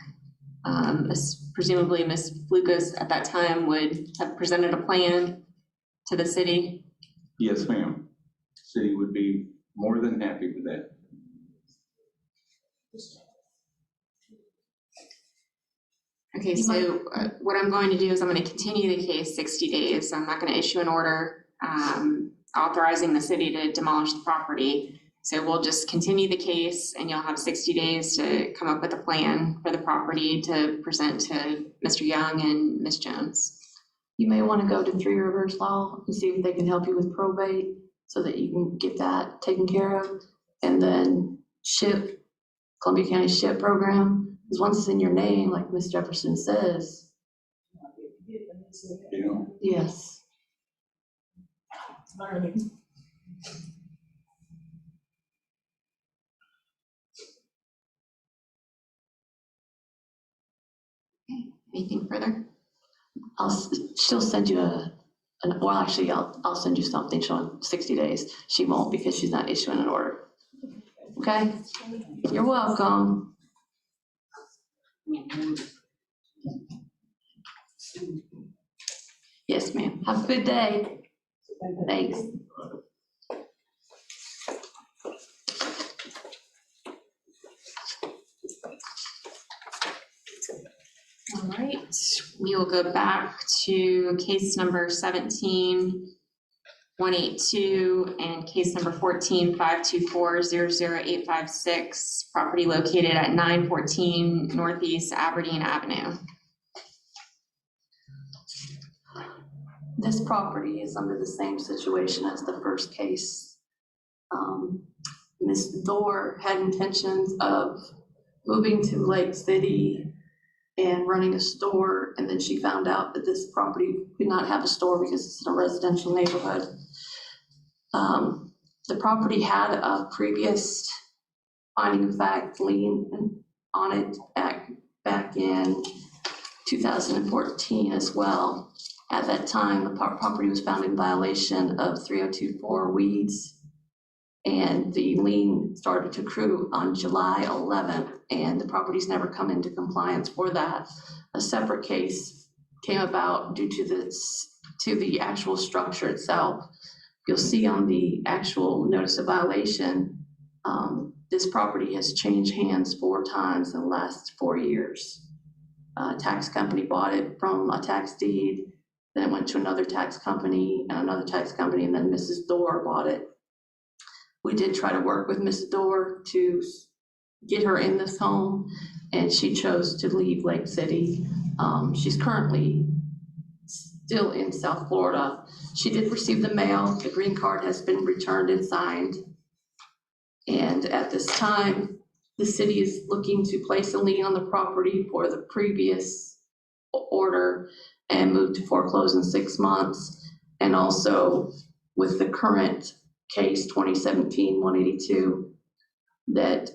[SPEAKER 1] Presumably Ms. Flukas at that time would have presented a plan to the city.
[SPEAKER 5] Yes, ma'am. City would be more than happy with that.
[SPEAKER 1] Okay, so what I'm going to do is I'm going to continue the case 60 days. I'm not going to issue an order authorizing the city to demolish the property. So we'll just continue the case and you'll have 60 days to come up with a plan for the property to present to Mr. Young and Ms. Jones.
[SPEAKER 2] You may want to go to Three Rivers Law and see if they can help you with probate so that you can get that taken care of. And then SHIP, Columbia County SHIP program, because once it's in your name, like Ms. Jefferson says,
[SPEAKER 5] You know,
[SPEAKER 2] yes.
[SPEAKER 6] Learning.
[SPEAKER 1] Anything further?
[SPEAKER 2] She'll send you I'll send you something showing 60 days. She won't because she's not issuing an order. Okay? You're welcome. Yes, ma'am. Have a good day. Thanks.
[SPEAKER 1] All right, we will go back to case number 17-182 and case number 14-524-00856, property located at 914 Northeast Aberdeen Avenue.
[SPEAKER 2] This property is under the same situation as the first case. Ms. Dorr had intentions of moving to Lake City and running a store, and then she found out that this property could not have a store because it's in a residential neighborhood. The property had a previous finding of fact lien on it back in 2014 as well. At that time, the property was found in violation of 3024 weeds, and the lien started to accrue on July 11th, and the property's never come into compliance for that. A separate case came about due to the actual structure itself. You'll see on the actual notice of violation, this property has changed hands 4 times in the last 4 years. A tax company bought it from a tax deed, then it went to another tax company, and then Mrs. Dorr bought it. We did try to work with Mrs. Dorr to get her in this home, and she chose to leave Lake City. She's currently still in South Florida. She did receive the mail. The green card has been returned and signed. And at this time, the city is looking to place a lien on the property for the previous order and move to foreclose in 6 months. And also with the current case 2017-182, that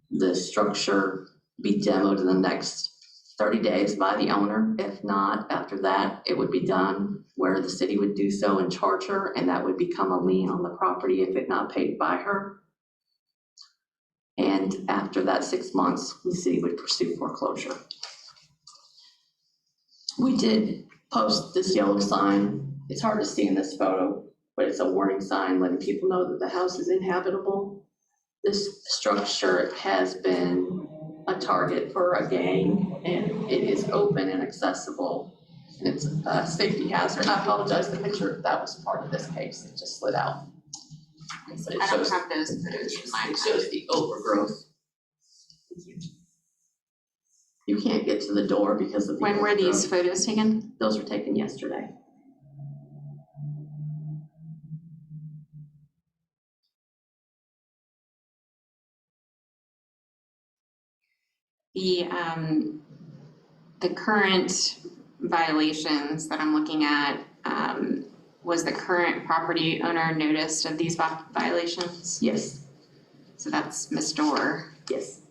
[SPEAKER 2] the structure be demoed in the next 30 days by the owner. If not, after that, it would be done where the city would do so and charge her, and that would become a lien on the property if it not paid by her. And after that 6 months, the city would pursue foreclosure. We did post this yellow sign. It's hard to see in this photo, but it's a warning sign letting people know that the house is inhabitable. This structure has been a target for a gang, and it is open and accessible. And it's a safety hazard. I apologize, the picture, that was part of this case. It just slid out. But it
[SPEAKER 1] I don't
[SPEAKER 2] shows,
[SPEAKER 1] have those photos in my
[SPEAKER 2] it shows the overgrowth You can't get to the door because of the.
[SPEAKER 1] When were these
[SPEAKER 2] overgrowth.
[SPEAKER 1] photos taken?
[SPEAKER 2] Those were taken yesterday.
[SPEAKER 1] The current violations that I'm looking at, was the current property owner noticed of these violations?
[SPEAKER 2] Yes,
[SPEAKER 1] So that's Ms. Dorr.
[SPEAKER 2] yes.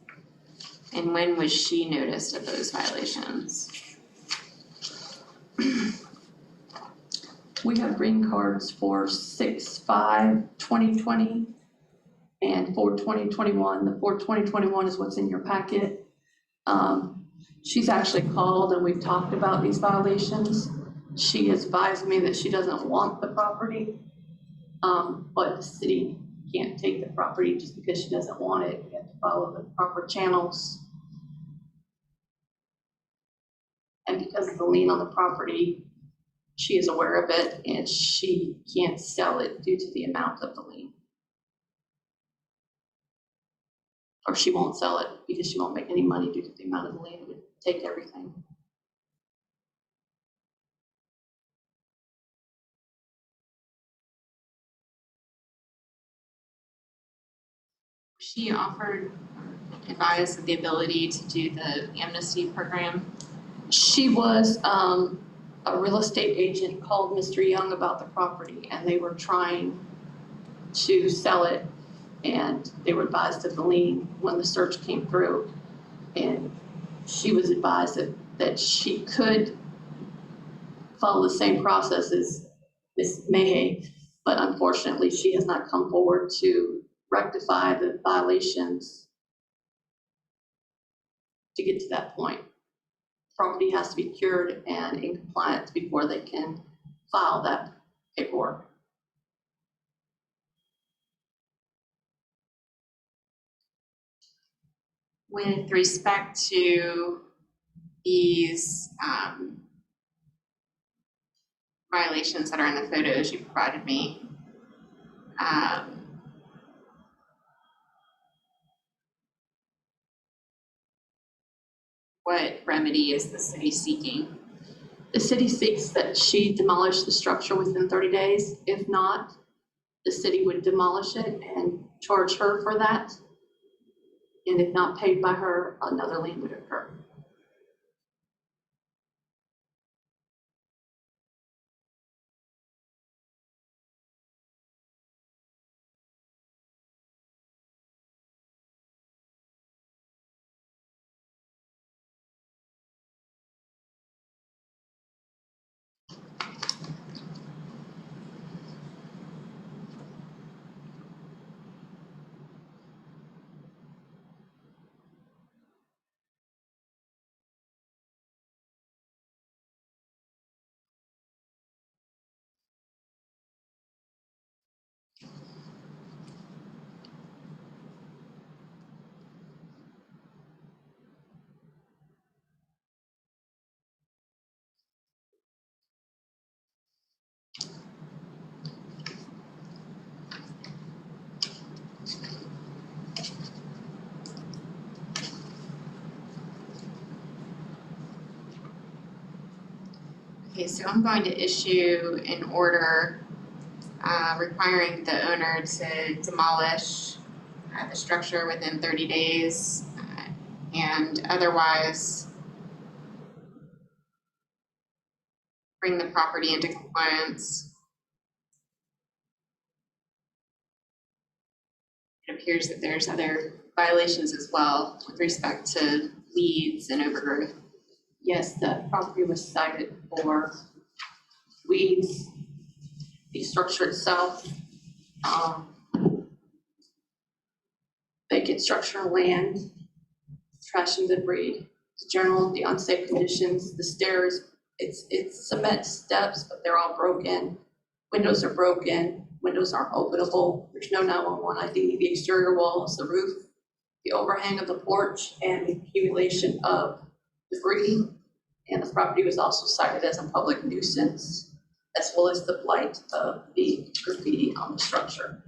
[SPEAKER 1] And when was she noticed of those violations?
[SPEAKER 2] We have green cards for 6/5/2020 and 4/20/21. The 4/20/21 is what's in your packet. She's actually called and we've talked about these violations. She has advised me that she doesn't want the property, but the city can't take the property just because she doesn't want it. We have to follow the proper channels. And because of the lien on the property, she is aware of it and she can't sell it due to the amount of the lien. Or she won't sell it because she won't make any money due to the amount of the lien. It would take everything.
[SPEAKER 1] She offered, advised of the ability to do the amnesty program.
[SPEAKER 2] She was a real estate agent called Mr. Young about the property and they were trying to sell it and they were advised of the lien when the search came through. And she was advised that she could follow the same process as Ms. Mahay, but unfortunately she has not come forward to rectify the violations to get to that point. Property has to be cured and in compliance before they can file that paperwork.
[SPEAKER 1] With respect to these violations that are in the photos you provided me, what remedy is the city seeking?
[SPEAKER 2] The city seeks that she demolish the structure within 30 days. If not, the city would demolish it and charge her for that. And if not paid by her, another lien would occur.
[SPEAKER 1] Okay, so I'm going to issue an order requiring the owner to demolish the structure within 30 days and otherwise bring the property into compliance. It appears that there's other violations as well with respect to weeds and overgrowth.
[SPEAKER 2] Yes, the property was cited for weeds, the structure itself, vacant structural land, trash and debris, the unsafe conditions, the stairs, it's cement steps, but they're all broken. Windows are broken, windows aren't openable, there's no 911 ID, the exterior walls, the roof, the overhang of the porch, and the accumulation of debris. And the property was also cited as a public nuisance, as well as the blight of the graffiti on the structure.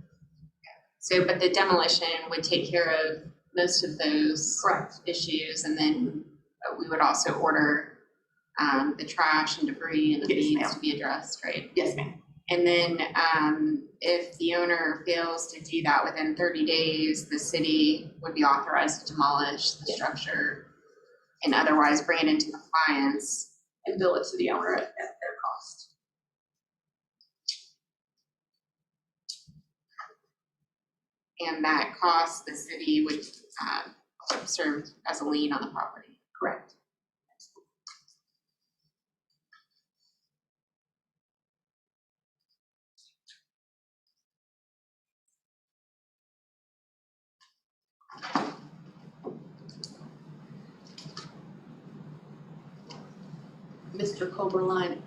[SPEAKER 1] So, but the demolition would take care of most of those
[SPEAKER 2] Correct.
[SPEAKER 1] issues, and then we would also order the trash and debris and the
[SPEAKER 2] Yes,
[SPEAKER 1] weeds
[SPEAKER 2] ma'am.
[SPEAKER 1] to be addressed, right?
[SPEAKER 2] Yes, ma'am.
[SPEAKER 1] And then if the owner fails to do that within 30 days, the city would be authorized to demolish the
[SPEAKER 2] Yes.
[SPEAKER 1] structure and otherwise bring it into compliance.
[SPEAKER 2] And bill it to the owner at their cost.
[SPEAKER 1] And that cost, the city would serve as a lien on the property.
[SPEAKER 2] Correct. Mr. Coberline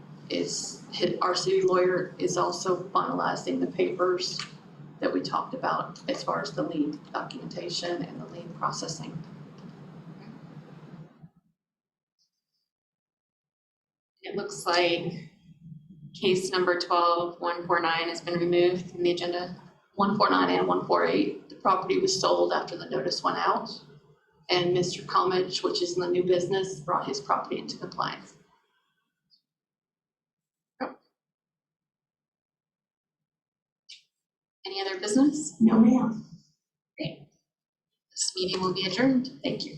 [SPEAKER 2] our city lawyer is also finalizing the papers that we talked about as far as the lien documentation and the lien processing.
[SPEAKER 1] It looks like case number 12149 has been removed from the agenda.
[SPEAKER 2] 149 and 148, the property was sold after the notice went out. And Mr. Comich, which is in the new business, brought his property into compliance.
[SPEAKER 1] Any other business?
[SPEAKER 2] No, ma'am.
[SPEAKER 1] Great. This meeting will be adjourned.
[SPEAKER 2] Thank you.